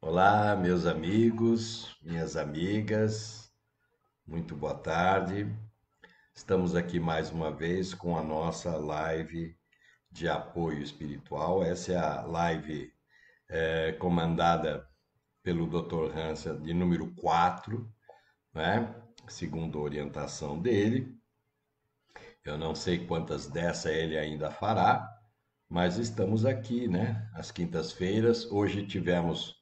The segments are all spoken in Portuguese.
Olá, meus amigos, minhas amigas, muito boa tarde. Estamos aqui mais uma vez com a nossa live de apoio espiritual. Essa é a live comandada pelo Dr. Hansa de número 4, né? Segundo a orientação dele. Eu não sei quantas dessa ele ainda fará, mas estamos aqui, né? Às quintas-feiras. Hoje tivemos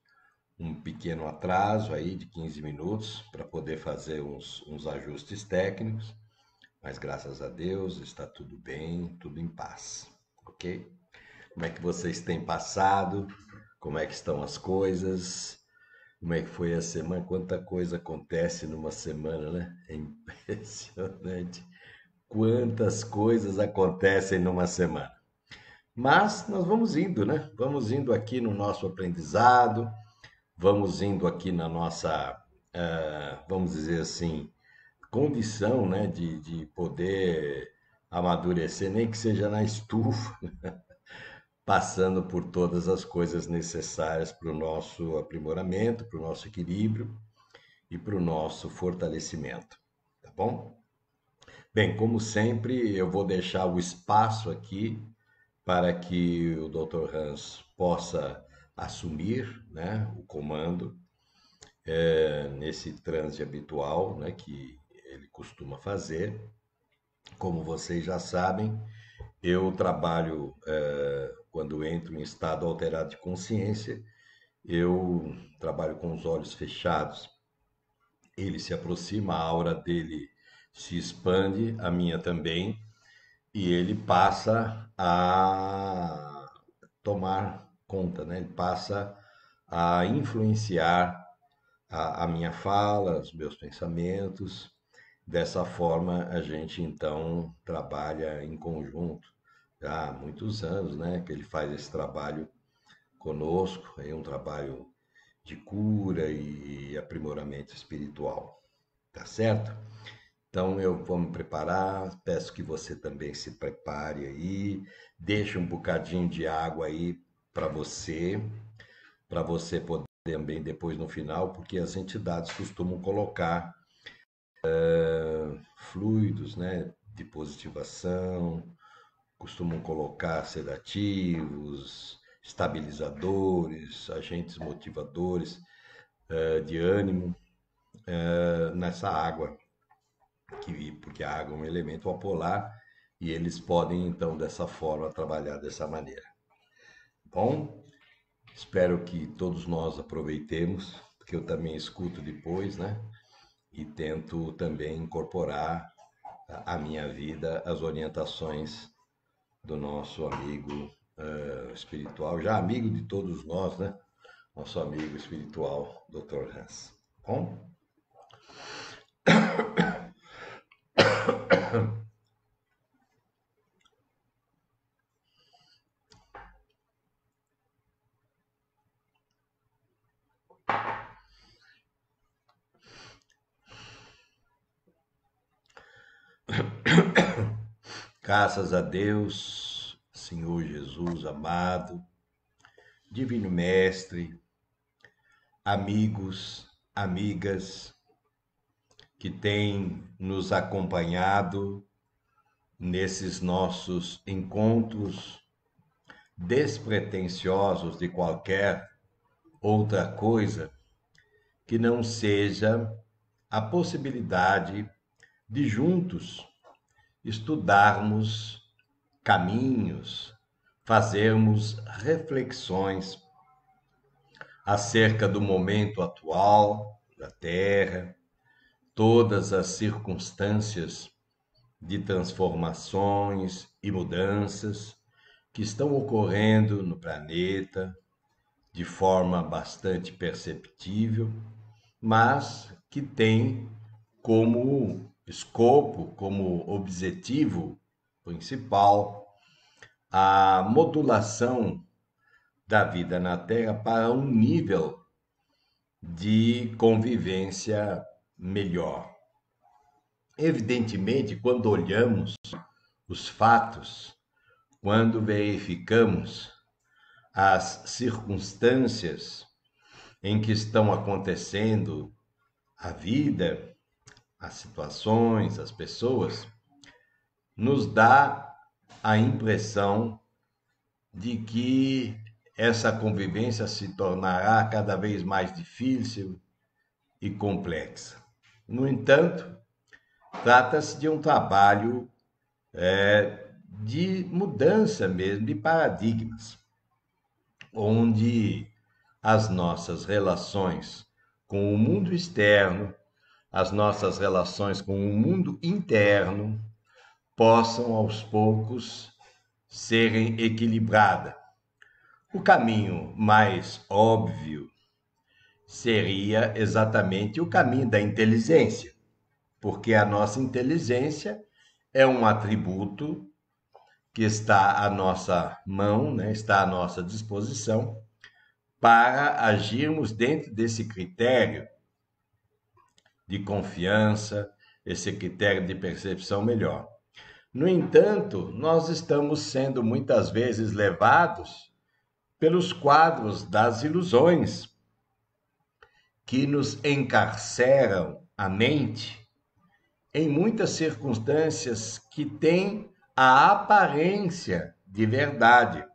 um pequeno atraso aí de 15 minutos para poder fazer uns ajustes técnicos, mas graças a Deus está tudo bem, tudo em paz, ok? Como é que vocês têm passado? Como é que estão as coisas? Como é que foi a semana? Quanta coisa acontece numa semana, né? É impressionante. Quantas coisas acontecem numa semana. Mas nós vamos indo, né? Vamos indo aqui no nosso aprendizado, vamos indo aqui na nossa, vamos dizer assim, condição, né, de poder amadurecer, nem que seja na estufa, passando por todas as coisas necessárias para o nosso aprimoramento, para o nosso equilíbrio e para o nosso fortalecimento, tá bom? Bem, como sempre, eu vou deixar o espaço aqui para que o Dr. Hans possa assumir, né, o comando nesse transe habitual, né, que ele costuma fazer. Como vocês já sabem, eu trabalho, quando entro em estado alterado de consciência, eu trabalho com os olhos fechados. Ele se aproxima, a aura dele se expande, a minha também, e ele passa a tomar conta, né? Ele passa a influenciar a minha fala, os meus pensamentos. Dessa forma, a gente então trabalha em conjunto já há muitos anos, né? Que ele faz esse trabalho conosco, é um trabalho de cura e aprimoramento espiritual, tá certo? Então eu vou me preparar, peço que você também se prepare aí, deixe um bocadinho de água aí para você poder também depois no final, porque as entidades costumam colocar fluidos, né, de positivação, costumam colocar sedativos, estabilizadores, agentes motivadores de ânimo nessa água, porque a água é um elemento apolar e eles podem então dessa forma trabalhar dessa maneira. Bom, espero que todos nós aproveitemos, porque eu também escuto depois, né? E tento também incorporar à minha vida as orientações do nosso amigo espiritual, já amigo de todos nós, né? Nosso amigo espiritual, Dr. Hans. Bom, graças a Deus, Senhor Jesus amado, Divino Mestre, amigos, amigas que têm nos acompanhado nesses nossos encontros despretensiosos de qualquer outra coisa que não seja a possibilidade de juntos estudarmos caminhos, fazermos reflexões acerca do momento atual da Terra, todas as circunstâncias de transformações e mudanças que estão ocorrendo no planeta de forma bastante perceptível, mas que tem como escopo, como objetivo principal, a modulação da vida na Terra para um nível de convivência melhor. Evidentemente, quando olhamos os fatos, quando verificamos as circunstâncias em que estão acontecendo a vida, as situações, as pessoas, nos dá a impressão de que essa convivência se tornará cada vez mais difícil e complexa. No entanto, trata-se de um trabalho de mudança mesmo, de paradigmas, onde as nossas relações com o mundo externo, as nossas relações com o mundo interno, possam aos poucos serem equilibradas. O caminho mais óbvio seria exatamente o caminho da inteligência, porque a nossa inteligência é um atributo que está à nossa mão, né? Está à nossa disposição para agirmos dentro desse critério de confiança, esse critério de percepção melhor. No entanto, nós estamos sendo muitas vezes levados pelos quadros das ilusões que nos encarceram a mente em muitas circunstâncias que têm a aparência de verdade,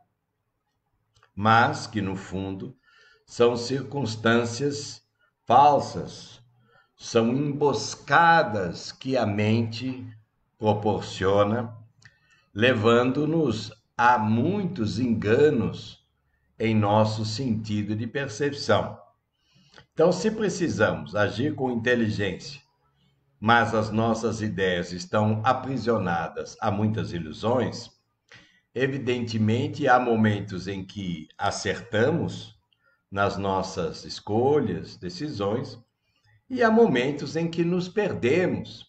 mas que no fundo são circunstâncias falsas, são emboscadas que a mente proporciona, levando-nos a muitos enganos em nosso sentido de percepção. Então, se precisamos agir com inteligência, mas as nossas ideias estão aprisionadas a muitas ilusões, evidentemente há momentos em que acertamos nas nossas escolhas, decisões, e há momentos em que nos perdemos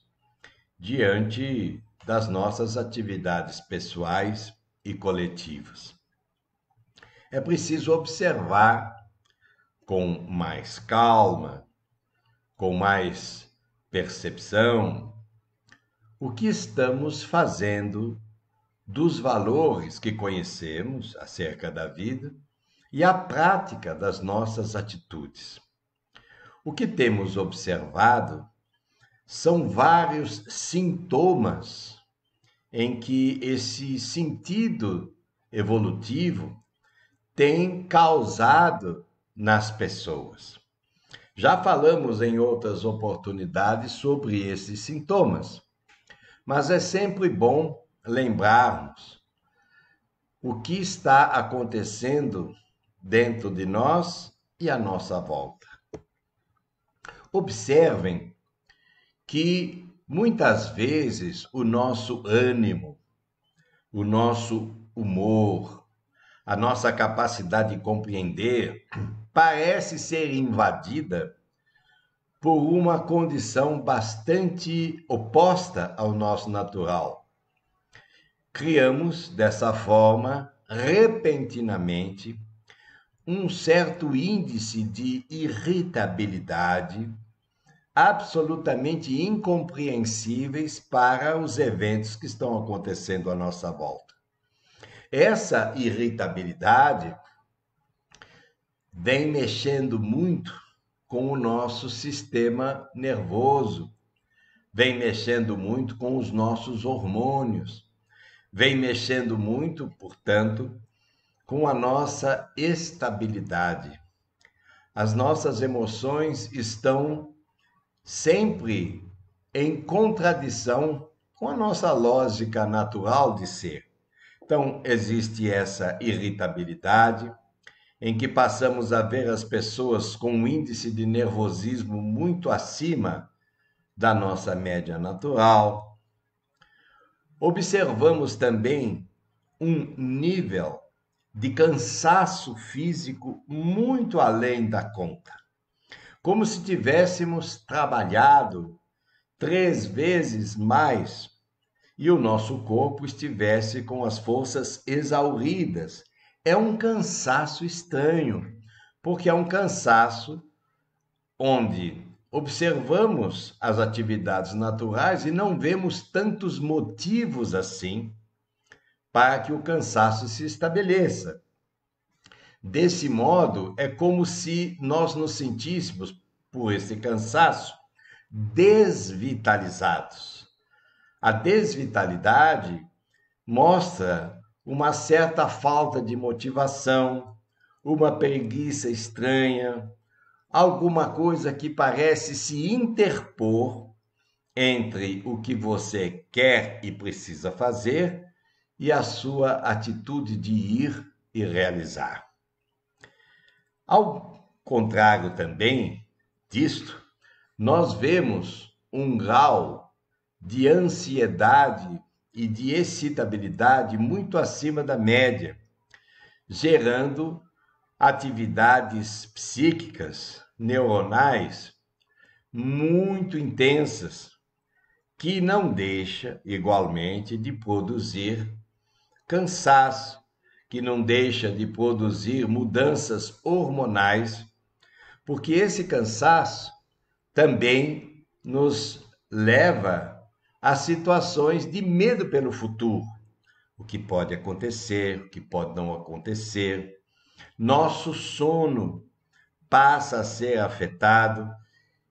diante das nossas atividades pessoais e coletivas. É preciso observar com mais calma, com mais percepção, o que estamos fazendo dos valores que conhecemos acerca da vida e a prática das nossas atitudes. O que temos observado são vários sintomas em que esse sentido evolutivo tem causado nas pessoas. Já falamos em outras oportunidades sobre esses sintomas, mas é sempre bom lembrarmos o que está acontecendo dentro de nós e à nossa volta. Observem que muitas vezes o nosso ânimo, o nosso humor, a nossa capacidade de compreender parece ser invadida por uma condição bastante oposta ao nosso natural. Criamos, dessa forma, repentinamente, um certo índice de irritabilidade absolutamente incompreensíveis para os eventos que estão acontecendo à nossa volta. Essa irritabilidade vem mexendo muito com o nosso sistema nervoso, vem mexendo muito com os nossos hormônios, vem mexendo muito, portanto, com a nossa estabilidade. As nossas emoções estão sempre em contradição com a nossa lógica natural de ser. Então, existe essa irritabilidade, em que passamos a ver as pessoas com um índice de nervosismo muito acima da nossa média natural. Observamos também um nível de cansaço físico muito além da conta, como se tivéssemos trabalhado 3 vezes mais e o nosso corpo estivesse com as forças exauridas. É um cansaço estranho, porque é um cansaço onde observamos as atividades naturais e não vemos tantos motivos assim para que o cansaço se estabeleça. Desse modo, é como se nós nos sentíssemos, por esse cansaço, desvitalizados. A desvitalidade mostra uma certa falta de motivação, uma preguiça estranha, alguma coisa que parece se interpor entre o que você quer e precisa fazer e a sua atitude de ir e realizar. Ao contrário também disto, nós vemos um grau de ansiedade e de excitabilidade muito acima da média, gerando atividades psíquicas, neuronais, muito intensas, que não deixa, igualmente, de produzir cansaço, que não deixa de produzir mudanças hormonais, porque esse cansaço também nos leva a situações de medo pelo futuro, o que pode acontecer, o que pode não acontecer. Nosso sono passa a ser afetado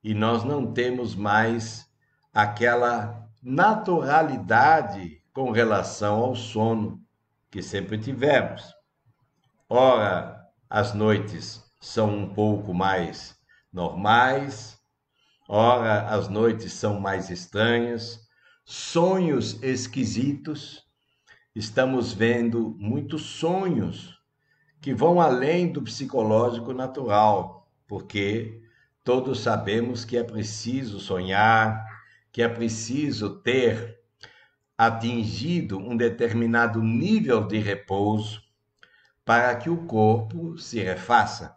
e nós não temos mais aquela naturalidade com relação ao sono que sempre tivemos. Ora, as noites são um pouco mais normais, ora, as noites são mais estranhas, sonhos esquisitos. Estamos vendo muitos sonhos que vão além do psicológico natural, porque todos sabemos que é preciso sonhar, que é preciso ter atingido um determinado nível de repouso para que o corpo se refaça.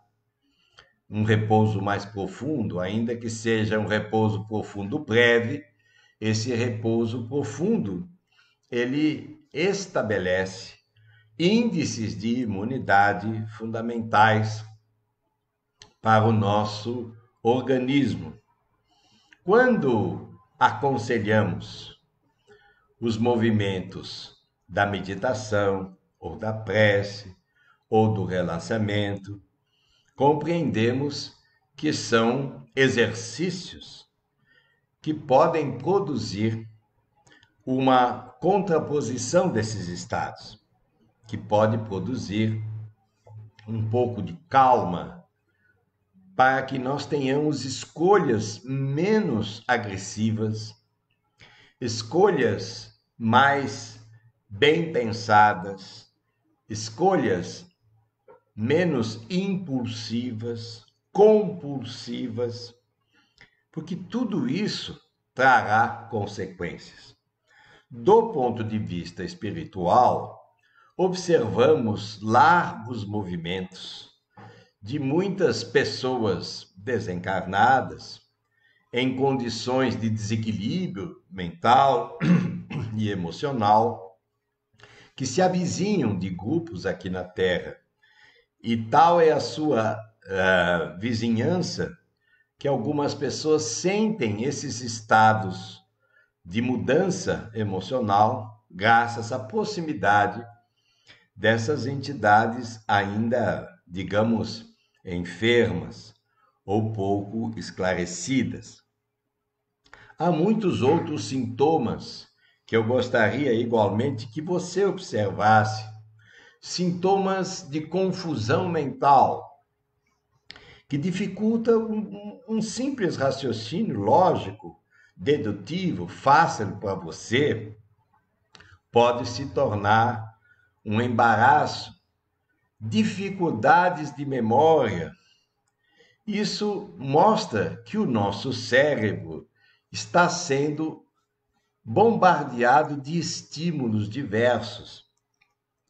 Um repouso mais profundo, ainda que seja um repouso profundo breve, esse repouso profundo, ele estabelece índices de imunidade fundamentais para o nosso organismo. Quando aconselhamos os movimentos da meditação, ou da prece, ou do relaxamento, compreendemos que são exercícios que podem produzir uma contraposição desses estados, que pode produzir um pouco de calma, para que nós tenhamos escolhas menos agressivas, escolhas mais bem pensadas, escolhas menos impulsivas, compulsivas, porque tudo isso trará consequências. Do ponto de vista espiritual, observamos largos movimentos de muitas pessoas desencarnadas em condições de desequilíbrio mental e emocional que se avizinham de grupos aqui na Terra. E tal é a sua vizinhança que algumas pessoas sentem esses estados de mudança emocional graças à proximidade dessas entidades ainda, digamos, enfermas ou pouco esclarecidas. Há muitos outros sintomas que eu gostaria igualmente que você observasse. Sintomas de confusão mental, que dificulta um simples raciocínio lógico, dedutivo, fácil para você, pode se tornar um embaraço, dificuldades de memória. Isso mostra que o nosso cérebro está sendo bombardeado de estímulos diversos.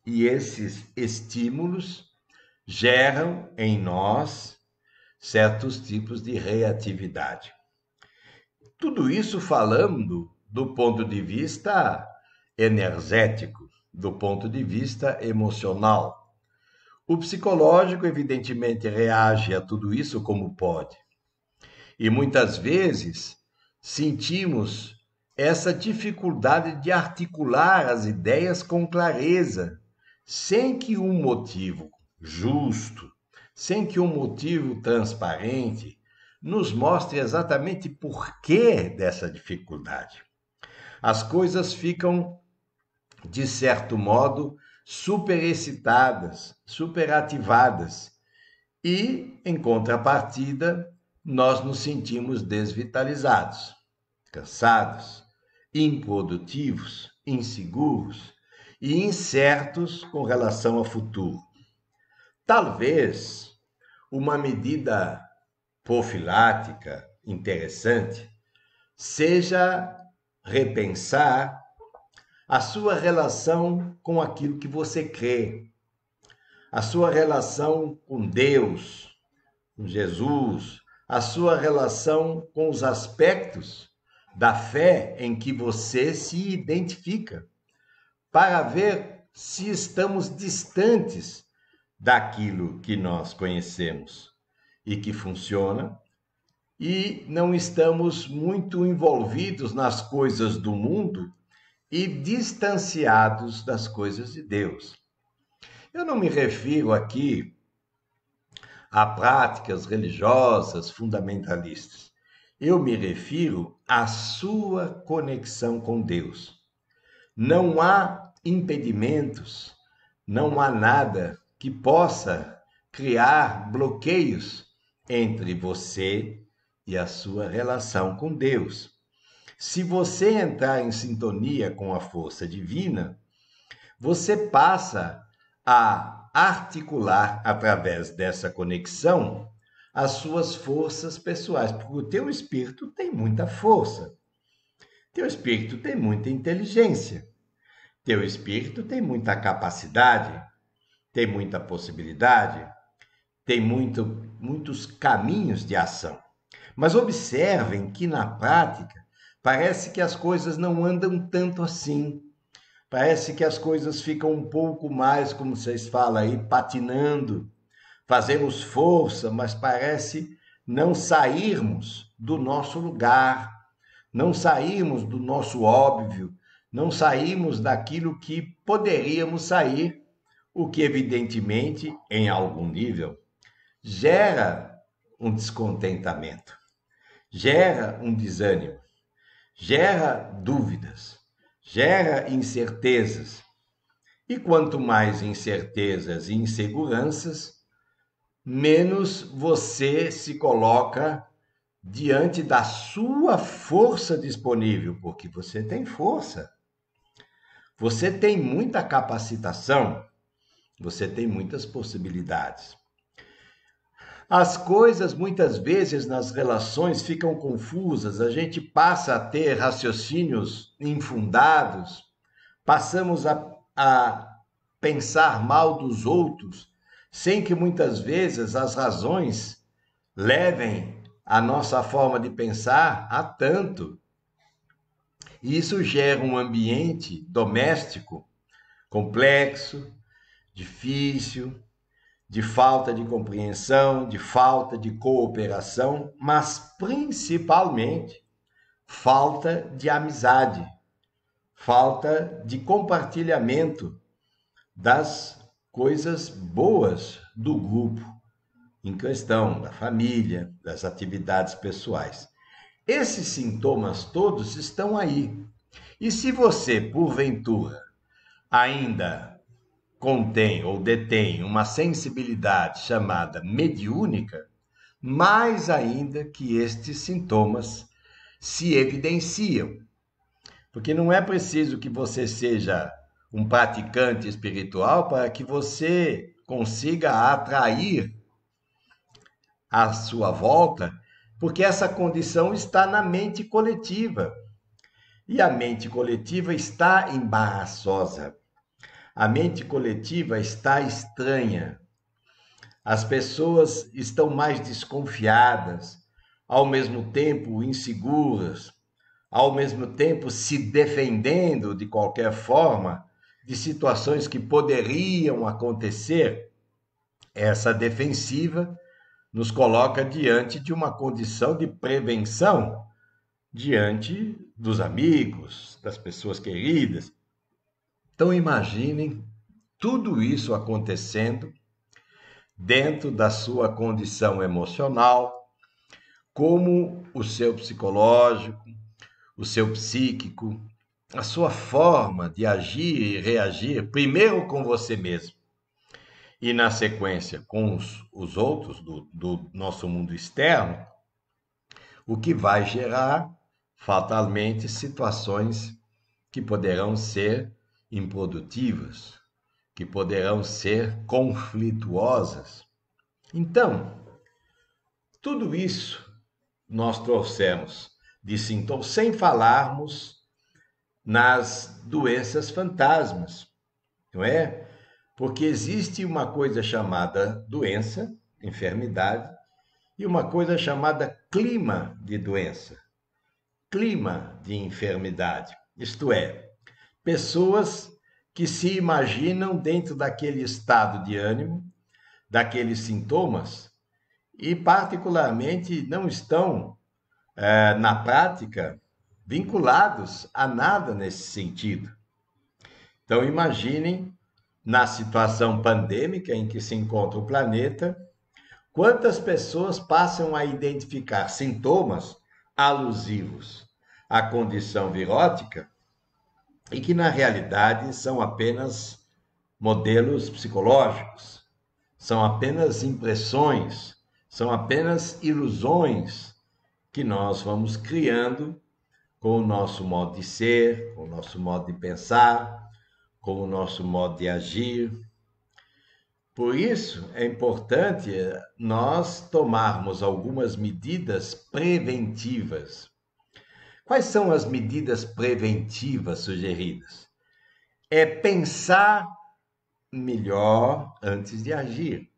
E esses estímulos geram em nós certos tipos de reatividade. Tudo isso falando do ponto de vista energético, do ponto de vista emocional. O psicológico, evidentemente, reage a tudo isso como pode. E muitas vezes sentimos essa dificuldade de articular as ideias com clareza, sem que um motivo justo, sem que um motivo transparente nos mostre exatamente por que dessa dificuldade. As coisas ficam, de certo modo, superexcitadas, superativadas, e, em contrapartida, nós nos sentimos desvitalizados, cansados, improdutivos, inseguros e incertos com relação ao futuro. Talvez uma medida profilática interessante seja repensar a sua relação com aquilo que você crê, a sua relação com Deus, com Jesus, a sua relação com os aspectos da fé em que você se identifica, para ver se estamos distantes daquilo que nós conhecemos e que funciona, e não estamos muito envolvidos nas coisas do mundo e distanciados das coisas de Deus. Eu não me refiro aqui a práticas religiosas fundamentalistas. Eu me refiro à sua conexão com Deus. Não há impedimentos, não há nada que possa criar bloqueios entre você e a sua relação com Deus. Se você entrar em sintonia com a força divina, você passa a articular através dessa conexão as suas forças pessoais, porque o teu espírito tem muita força, teu espírito tem muita inteligência, teu espírito tem muita capacidade, tem muita possibilidade, tem muitos caminhos de ação. Mas observem que na prática parece que as coisas não andam tanto assim. Parece que as coisas ficam um pouco mais, como vocês falam aí, patinando. Fazemos força, mas parece não sairmos do nosso lugar, não sairmos do nosso óbvio, não sairmos daquilo que poderíamos sair, o que evidentemente, em algum nível, gera um descontentamento, gera um desânimo, gera dúvidas, gera incertezas. E quanto mais incertezas e inseguranças, menos você se coloca diante da sua força disponível, porque você tem força. Você tem muita capacitação, você tem muitas possibilidades. As coisas muitas vezes nas relações ficam confusas, a gente passa a ter raciocínios infundados, passamos a pensar mal dos outros, sem que muitas vezes as razões levem a nossa forma de pensar a tanto. E isso gera um ambiente doméstico complexo, difícil, de falta de compreensão, de falta de cooperação, mas principalmente falta de amizade, falta de compartilhamento das coisas boas do grupo em questão, da família, das atividades pessoais. Esses sintomas todos estão aí. E se você, porventura, ainda contém ou detém uma sensibilidade chamada mediúnica, mais ainda que estes sintomas se evidenciam. Porque não é preciso que você seja um praticante espiritual para que você consiga atrair à sua volta, porque essa condição está na mente coletiva. E a mente coletiva está embaraçosa. A mente coletiva está estranha. As pessoas estão mais desconfiadas, ao mesmo tempo inseguras, ao mesmo tempo se defendendo de qualquer forma de situações que poderiam acontecer. Essa defensiva nos coloca diante de uma condição de prevenção, diante dos amigos, das pessoas queridas. Então imaginem tudo isso acontecendo dentro da sua condição emocional, como o seu psicológico, o seu psíquico, a sua forma de agir e reagir, primeiro com você mesmo e, na sequência, com os outros do nosso mundo externo, o que vai gerar fatalmente situações que poderão ser improdutivas, que poderão ser conflituosas. Então, tudo isso nós trouxemos de sintomas, sem falarmos nas doenças fantasmas, não é? Porque existe uma coisa chamada doença, enfermidade, e uma coisa chamada clima de doença, clima de enfermidade. Isto é, pessoas que se imaginam dentro daquele estado de ânimo, daqueles sintomas, e particularmente não estão, na prática, vinculados a nada nesse sentido. Então, imaginem, na situação pandêmica em que se encontra o planeta, quantas pessoas passam a identificar sintomas alusivos à condição virótica e que, na realidade, são apenas modelos psicológicos, são apenas impressões, são apenas ilusões que nós vamos criando com o nosso modo de ser, com o nosso modo de pensar, com o nosso modo de agir. Por isso, é importante nós tomarmos algumas medidas preventivas. Quais são as medidas preventivas sugeridas? É pensar melhor antes de agir.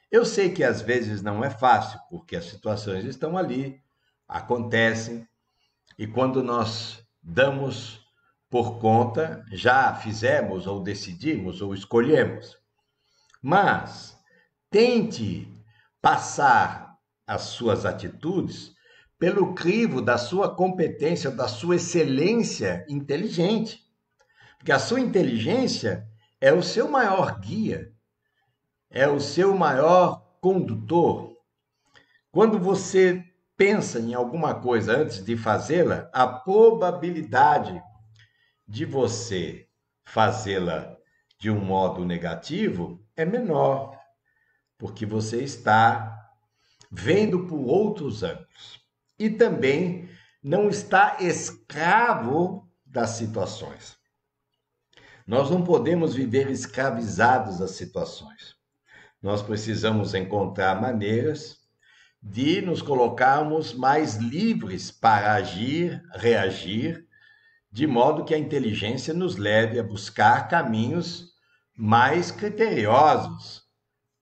Eu sei que às vezes não é fácil, porque as situações estão ali, acontecem, e quando nós damos por conta, já fizemos, ou decidimos, ou escolhemos. Mas tente passar as suas atitudes pelo crivo da sua competência, da sua excelência inteligente. Porque a sua inteligência é o seu maior guia, é o seu maior condutor. Quando você pensa em alguma coisa antes de fazê-la, a probabilidade de você fazê-la de um modo negativo é menor, porque você está vendo por outros ângulos. E também não está escravo das situações. Nós não podemos viver escravizados às situações. Nós precisamos encontrar maneiras de nos colocarmos mais livres para agir, reagir, de modo que a inteligência nos leve a buscar caminhos mais criteriosos,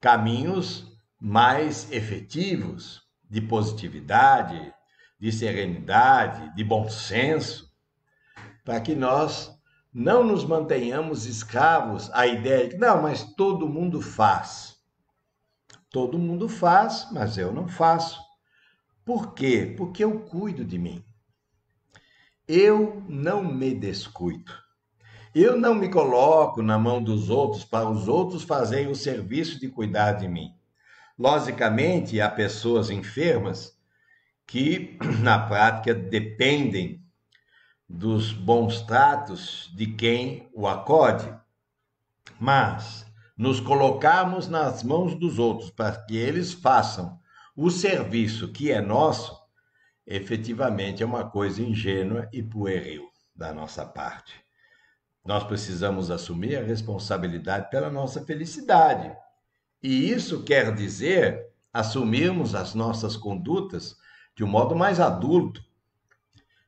caminhos mais efetivos, de positividade, de serenidade, de bom senso, para que nós não nos mantenhamos escravos à ideia de que, não, mas todo mundo faz. Todo mundo faz, mas eu não faço. Por quê? Porque eu cuido de mim. Eu não me descuido. Eu não me coloco na mão dos outros para os outros fazerem o serviço de cuidar de mim. Logicamente, há pessoas enfermas que, na prática, dependem dos bons tratos de quem o acode. Mas nos colocarmos nas mãos dos outros para que eles façam o serviço que é nosso, efetivamente é uma coisa ingênua e pueril da nossa parte. Nós precisamos assumir a responsabilidade pela nossa felicidade. E isso quer dizer assumirmos as nossas condutas de um modo mais adulto,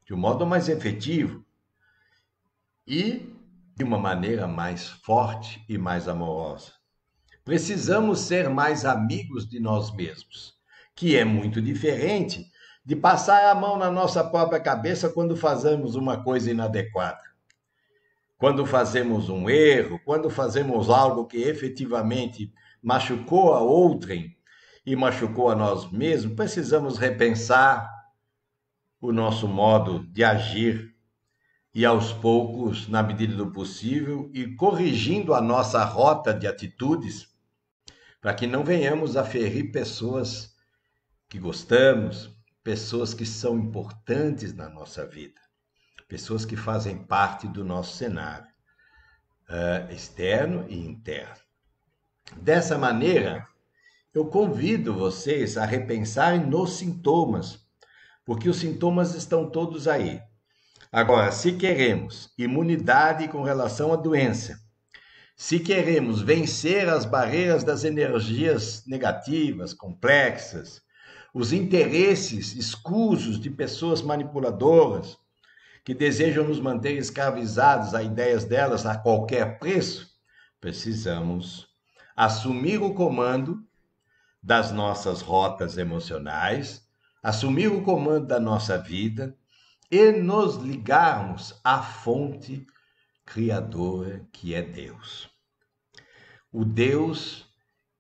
de um modo mais efetivo e de uma maneira mais forte e mais amorosa. Precisamos ser mais amigos de nós mesmos, que é muito diferente de passar a mão na nossa própria cabeça quando fazemos uma coisa inadequada. Quando fazemos um erro, quando fazemos algo que efetivamente machucou a outrem e machucou a nós mesmos, precisamos repensar o nosso modo de agir e aos poucos, na medida do possível, ir corrigindo a nossa rota de atitudes para que não venhamos a ferir pessoas que gostamos, pessoas que são importantes na nossa vida, pessoas que fazem parte do nosso cenário, externo e interno. Dessa maneira, eu convido vocês a repensarem nos sintomas, porque os sintomas estão todos aí. Agora, se queremos imunidade com relação à doença, se queremos vencer as barreiras das energias negativas, complexas, os interesses escusos de pessoas manipuladoras que desejam nos manter escravizados a ideias delas a qualquer preço, precisamos assumir o comando das nossas rotas emocionais, assumir o comando da nossa vida e nos ligarmos à fonte criadora que é Deus. O Deus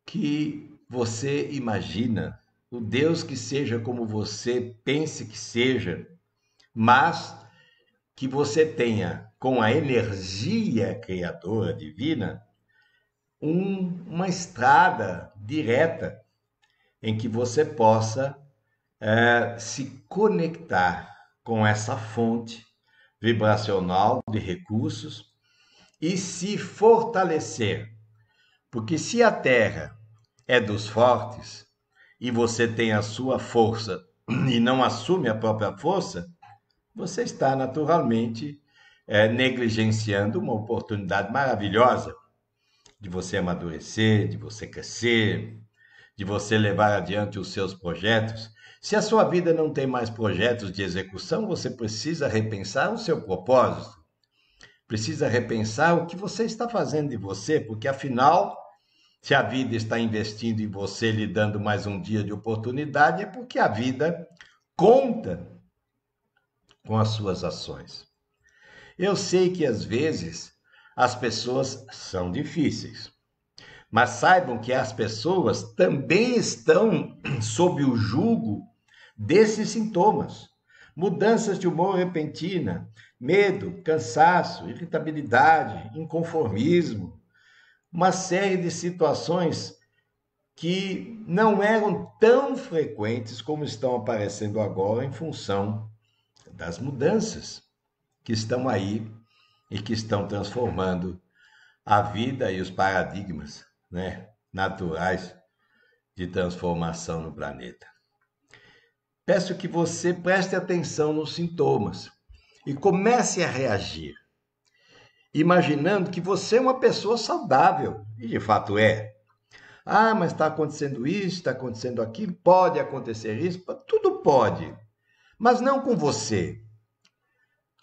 que você imagina, o Deus que seja como você pense que seja, mas que você tenha com a energia criadora divina uma estrada direta em que você possa se conectar com essa fonte vibracional de recursos e se fortalecer. Porque se a Terra é dos fortes e você tem a sua força e não assume a própria força, você está naturalmente negligenciando uma oportunidade maravilhosa de você amadurecer, de você crescer, de você levar adiante os seus projetos. Se a sua vida não tem mais projetos de execução, você precisa repensar o seu propósito. Precisa repensar o que você está fazendo de você, porque afinal, se a vida está investindo em você, lhe dando mais um dia de oportunidade, é porque a vida conta com as suas ações. Eu sei que às vezes as pessoas são difíceis, mas saibam que as pessoas também estão sob o jugo desses sintomas. Mudanças de humor repentina, medo, cansaço, irritabilidade, inconformismo, uma série de situações que não eram tão frequentes como estão aparecendo agora em função das mudanças que estão aí e que estão transformando a vida e os paradigmas, naturais de transformação no planeta. Peço que você preste atenção nos sintomas e comece a reagir, imaginando que você é uma pessoa saudável, e de fato é. Ah, mas está acontecendo isso, está acontecendo aquilo, pode acontecer isso, tudo pode, mas não com você.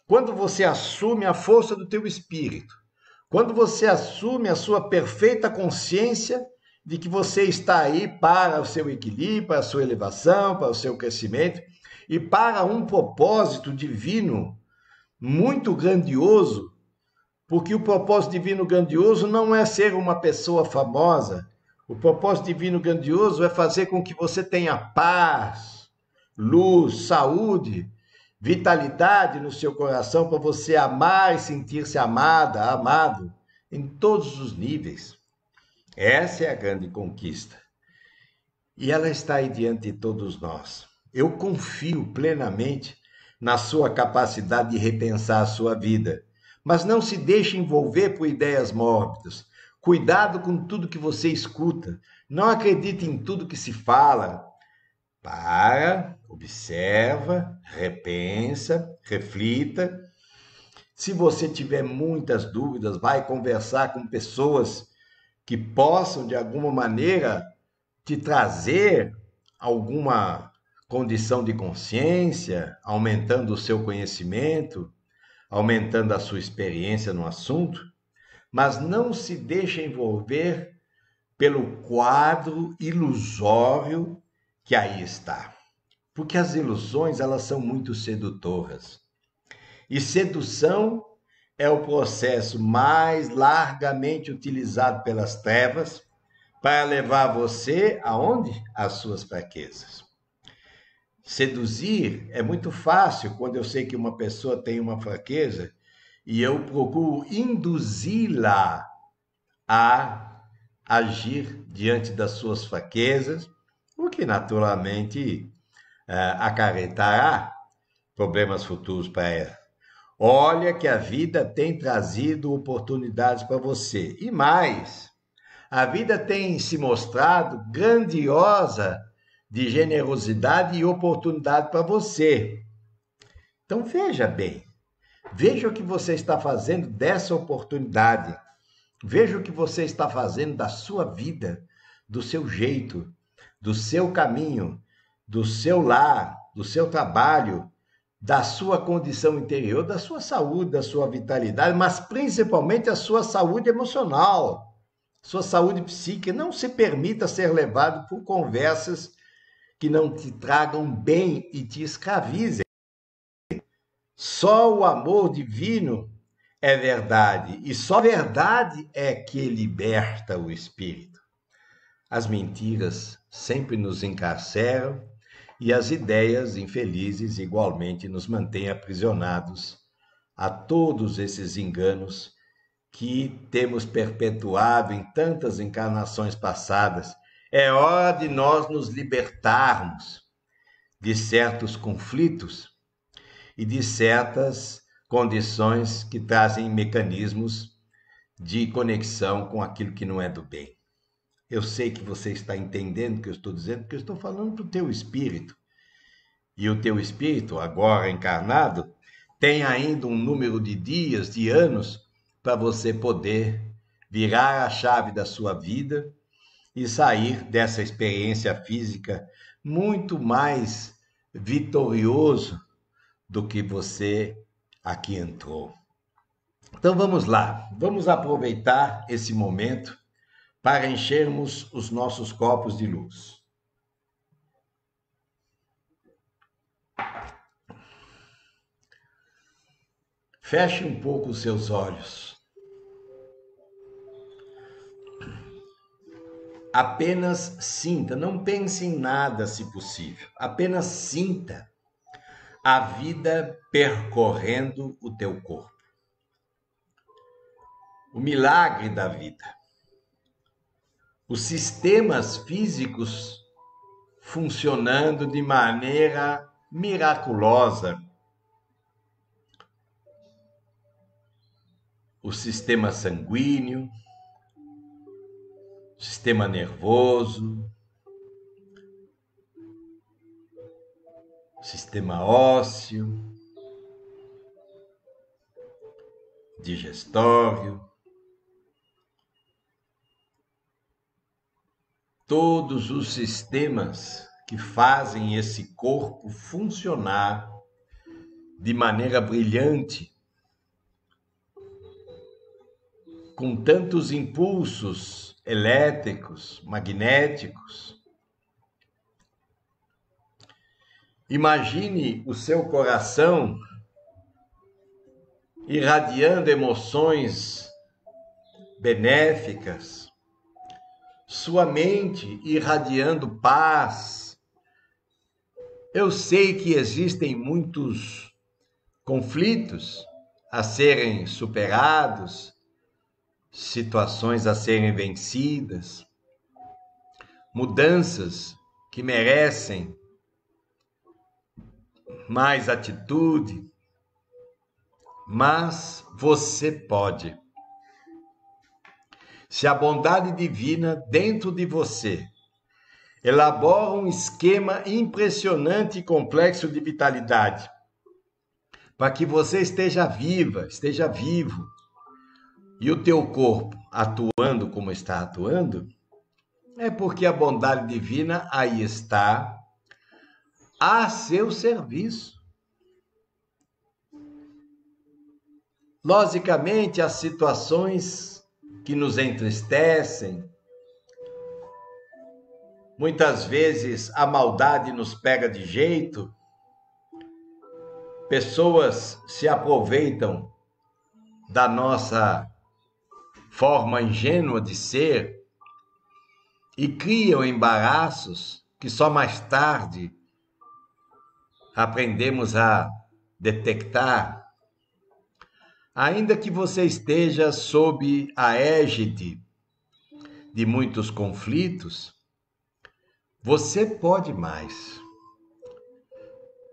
Quando você assume a força do teu espírito, quando você assume a sua perfeita consciência de que você está aí para o seu equilíbrio, para a sua elevação, para o seu crescimento e para um propósito divino muito grandioso, porque o propósito divino grandioso não é ser uma pessoa famosa. O propósito divino grandioso é fazer com que você tenha paz, luz, saúde, vitalidade no seu coração para você amar e sentir-se amada, amado em todos os níveis. Essa é a grande conquista. E ela está aí diante de todos nós. Eu confio plenamente na sua capacidade de repensar a sua vida. Mas não se deixe envolver por ideias mórbidas. Cuidado com tudo que você escuta. Não acredite em tudo que se fala. Para, observa, repensa, reflita. Se você tiver muitas dúvidas, vai conversar com pessoas que possam, de alguma maneira, te trazer alguma condição de consciência, aumentando o seu conhecimento, aumentando a sua experiência no assunto, mas não se deixe envolver pelo quadro ilusório que aí está. Porque as ilusões, elas são muito sedutoras. E sedução é o processo mais largamente utilizado pelas trevas para levar você aonde? Às suas fraquezas. Seduzir é muito fácil quando eu sei que uma pessoa tem uma fraqueza e eu procuro induzi-la a agir diante das suas fraquezas, o que naturalmente acarretará problemas futuros para ela. Olha que a vida tem trazido oportunidades para você. E mais, a vida tem se mostrado grandiosa de generosidade e oportunidade para você. Então veja bem, veja o que você está fazendo dessa oportunidade. Veja o que você está fazendo da sua vida, do seu jeito, do seu caminho, do seu lar, do seu trabalho, da sua condição interior, da sua saúde, da sua vitalidade, mas principalmente a sua saúde emocional, sua saúde psíquica. Não se permita ser levado por conversas que não te tragam bem e te escravizem. Só o amor divino é verdade, e só verdade é que liberta o espírito. As mentiras sempre nos encarceram e as ideias infelizes igualmente nos mantêm aprisionados a todos esses enganos que temos perpetuado em tantas encarnações passadas. É hora de nós nos libertarmos de certos conflitos e de certas condições que trazem mecanismos de conexão com aquilo que não é do bem. Eu sei que você está entendendo o que eu estou dizendo, porque eu estou falando para o teu espírito. E o teu espírito, agora encarnado, tem ainda um número de dias, de anos, para você poder virar a chave da sua vida e sair dessa experiência física muito mais vitorioso do que você aqui entrou. Então vamos lá, vamos aproveitar esse momento para enchermos os nossos copos de luz. Feche um pouco os seus olhos. Apenas sinta, não pense em nada se possível, apenas sinta a vida percorrendo o teu corpo. O milagre da vida. Os sistemas físicos funcionando de maneira miraculosa. O sistema sanguíneo, o sistema nervoso, o sistema ósseo, digestório, todos os sistemas que fazem esse corpo funcionar de maneira brilhante, com tantos impulsos elétricos, magnéticos. Imagine o seu coração irradiando emoções benéficas, sua mente irradiando paz. Eu sei que existem muitos conflitos a serem superados, situações a serem vencidas, mudanças que merecem mais atitude, mas você pode. Se a bondade divina dentro de você elabora um esquema impressionante e complexo de vitalidade, para que você esteja viva, esteja vivo, e o teu corpo atuando como está atuando, é porque a bondade divina aí está a seu serviço. Logicamente, as situações que nos entristecem, muitas vezes a maldade nos pega de jeito, pessoas se aproveitam da nossa forma ingênua de ser e criam embaraços que só mais tarde aprendemos a detectar. Ainda que você esteja sob a égide de muitos conflitos, você pode mais.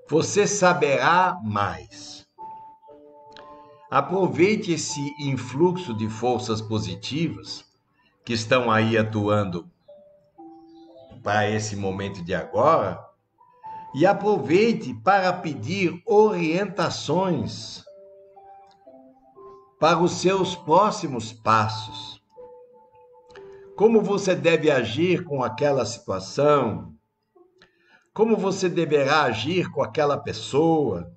Você saberá mais. Aproveite esse influxo de forças positivas que estão aí atuando para esse momento de agora e aproveite para pedir orientações para os seus próximos passos. Como você deve agir com aquela situação? Como você deverá agir com aquela pessoa,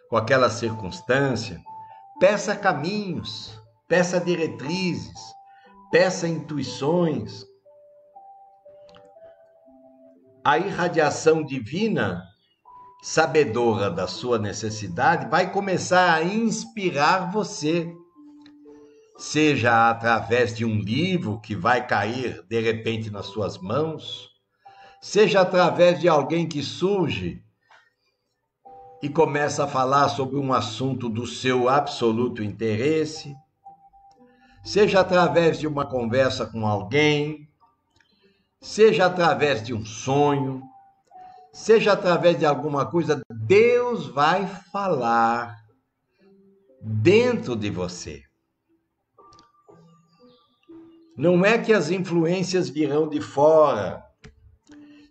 com aquela circunstância? Peça caminhos, peça diretrizes, peça intuições. A irradiação divina, sabedora da sua necessidade, vai começar a inspirar você. Seja através de um livro que vai cair de repente nas suas mãos, seja através de alguém que surge e começa a falar sobre um assunto do seu absoluto interesse, seja através de uma conversa com alguém, seja através de um sonho, seja através de alguma coisa, Deus vai falar dentro de você. Não é que as influências virão de fora.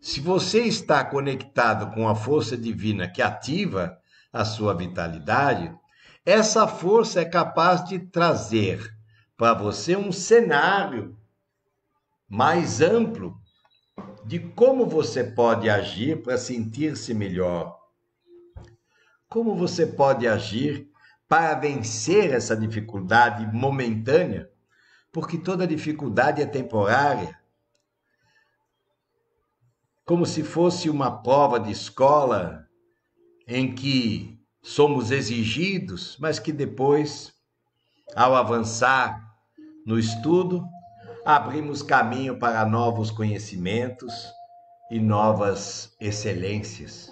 Se você está conectado com a força divina que ativa a sua vitalidade, essa força é capaz de trazer para você um cenário mais amplo de como você pode agir para sentir-se melhor. Como você pode agir para vencer essa dificuldade momentânea, porque toda dificuldade é temporária. Como se fosse uma prova de escola em que somos exigidos, mas que depois, ao avançar no estudo, abrimos caminho para novos conhecimentos e novas excelências.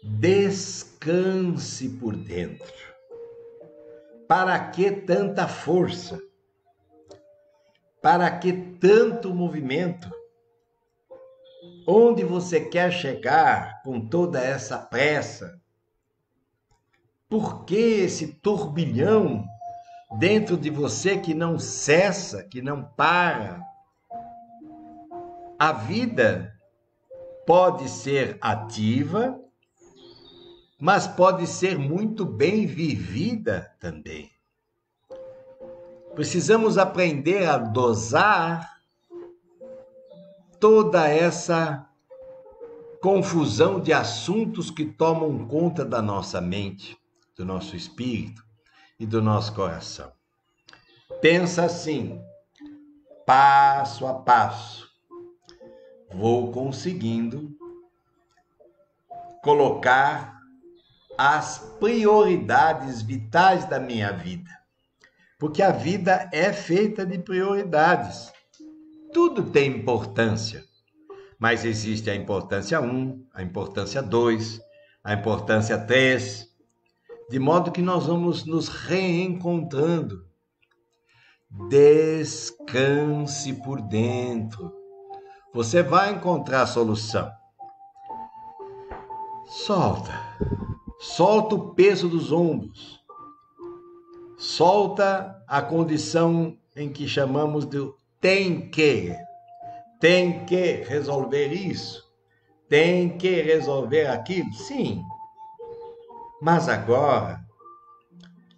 Descanse por dentro. Para que tanta força? Para que tanto movimento? Onde você quer chegar com toda essa pressa? Por que esse turbilhão dentro de você que não cessa, que não para? A vida pode ser ativa, mas pode ser muito bem vivida também. Precisamos aprender a dosar toda essa confusão de assuntos que tomam conta da nossa mente, do nosso espírito e do nosso coração. Pensa assim, passo a passo, vou conseguindo colocar as prioridades vitais da minha vida. Porque a vida é feita de prioridades. Tudo tem importância, mas existe a importância 1, a importância 2, a importância 3, de modo que nós vamos nos reencontrando. Descanse por dentro. Você vai encontrar a solução. Solta o peso dos ombros. Solta a condição em que chamamos de tem que resolver isso, tem que resolver aquilo. Sim, mas agora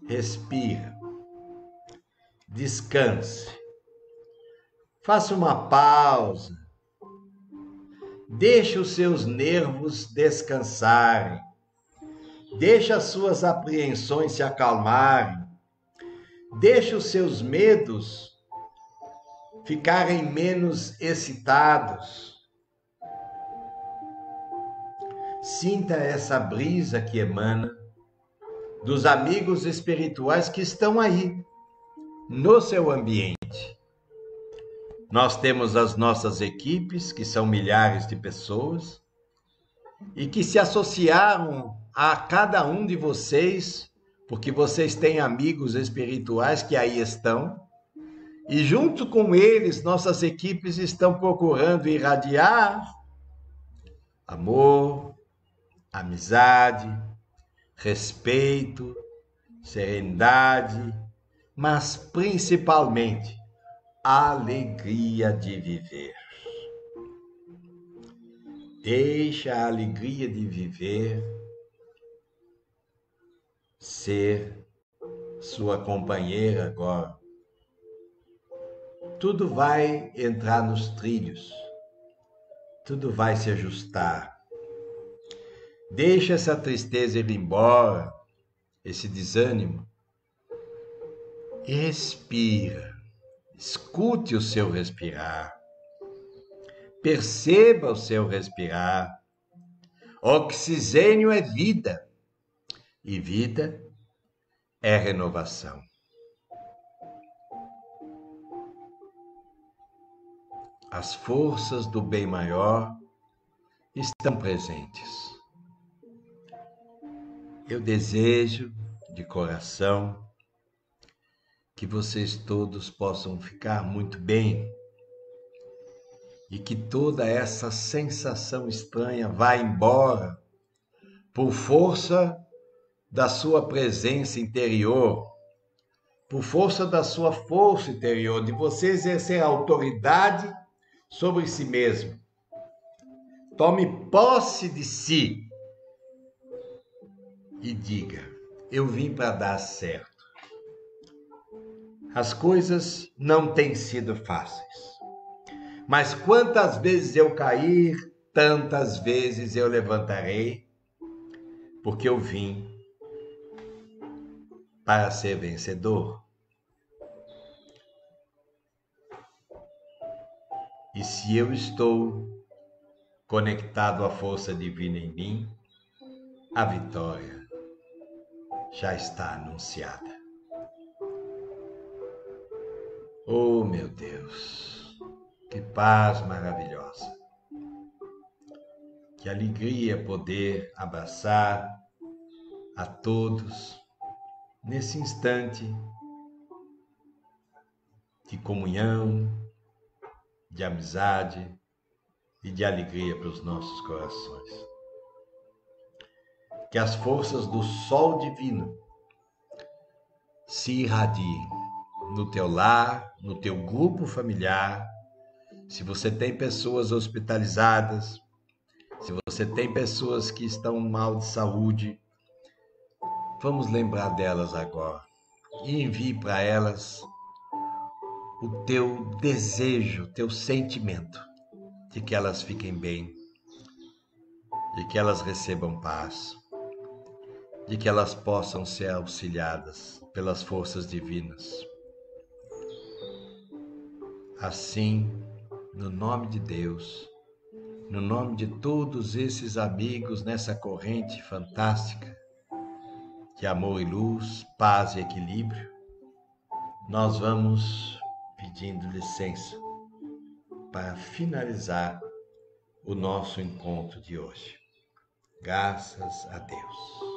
respira, descanse, faça uma pausa, deixe os seus nervos descansarem, deixe as suas apreensões se acalmarem, deixe os seus medos ficarem menos excitados. Sinta essa brisa que emana dos amigos espirituais que estão aí, no seu ambiente. Nós temos as nossas equipes, que são milhares de pessoas, e que se associaram a cada um de vocês porque vocês têm amigos espirituais que aí estão, e junto com eles, nossas equipes estão procurando irradiar amor, amizade, respeito, serenidade, mas principalmente alegria de viver. Deixa a alegria de viver ser sua companheira agora. Tudo vai entrar nos trilhos, tudo vai se ajustar. Deixa essa tristeza ir embora, esse desânimo. E respira, escute o seu respirar, perceba o seu respirar. Oxigênio é vida, e vida é renovação. As forças do bem maior estão presentes. Eu desejo de coração que vocês todos possam ficar muito bem e que toda essa sensação estranha vá embora por força da sua presença interior, por força da sua força interior, de você exercer autoridade sobre si mesmo. Tome posse de si e diga: eu vim para dar certo. As coisas não têm sido fáceis, mas quantas vezes eu cair, tantas vezes eu levantarei, porque eu vim para ser vencedor. E se eu estou conectado à força divina em mim, a vitória já está anunciada. Oh, meu Deus, que paz maravilhosa. Que alegria poder abraçar a todos nesse instante de comunhão, de amizade e de alegria para os nossos corações. Que as forças do sol divino se irradiem no teu lar, no teu grupo familiar. Se você tem pessoas hospitalizadas, se você tem pessoas que estão mal de saúde, vamos lembrar delas agora e envie para elas o teu desejo, teu sentimento de que elas fiquem bem, de que elas recebam paz, de que elas possam ser auxiliadas pelas forças divinas. Assim, no nome de Deus, no nome de todos esses amigos nessa corrente fantástica de amor e luz, paz e equilíbrio, nós vamos pedindo licença para finalizar o nosso encontro de hoje. Graças a Deus.